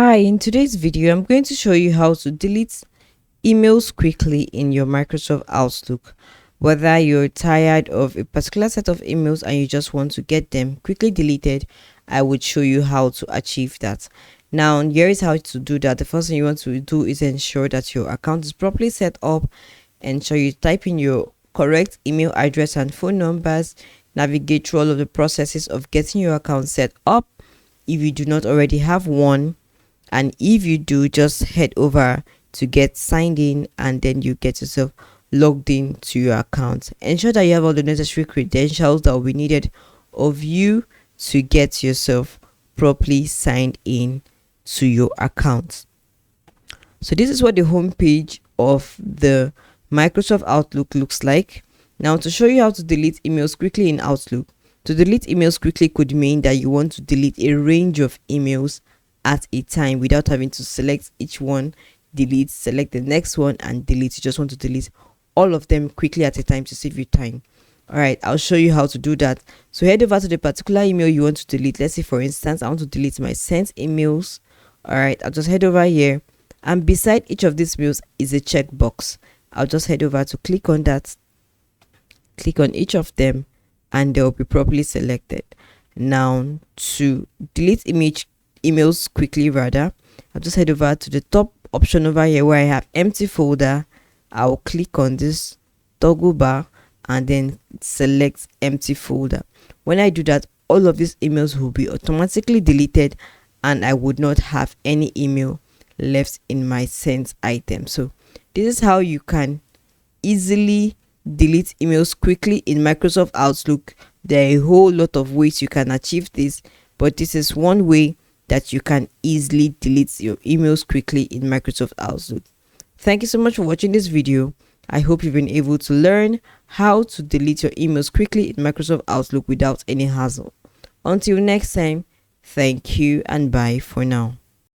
Hi, in today's video, I'm going to show you how to delete emails quickly in your Microsoft Outlook. Whether you're tired of a particular set of emails and you just want to get them quickly deleted, I would show you how to achieve that. Now, here is how to do that. The first thing you want to do is ensure that your account is properly set up. Ensure you type in your correct email address and phone numbers. Navigate through all of the processes of getting your account set up if you do not already have one, and if you do, just head over to get signed in and then you get yourself logged in to your account. Ensure that you have all the necessary credentials that will be needed of you to get yourself properly signed in to your account. So this is what the home page of the Microsoft Outlook looks like. Now, to show you how to delete emails quickly in Outlook, to delete emails quickly could mean that you want to delete a range of emails at a time without having to select each one, delete, select the next one and delete. You just want to delete all of them quickly at a time to save you time. All right, I'll show you how to do that. So head over to the particular email you want to delete. Let's say, for instance, I want to delete my sent emails. All right, I'll just head over here, and beside each of these mails is a checkbox. I'll just head over to click on that, click on each of them, and they will be properly selected. Now, to delete emails quickly, I'll just head over to the top option over here where I have empty folder. I'll click on this toggle bar and then select empty folder. When I do that, all of these emails will be automatically deleted and I would not have any email left in my sent item. So this is how you can easily delete emails quickly in Microsoft Outlook. There are a whole lot of ways you can achieve this, but this is one way that you can easily delete your emails quickly in Microsoft Outlook. Thank you so much for watching this video. I hope you've been able to learn how to delete your emails quickly in Microsoft Outlook without any hassle. Until next time, thank you and bye for now.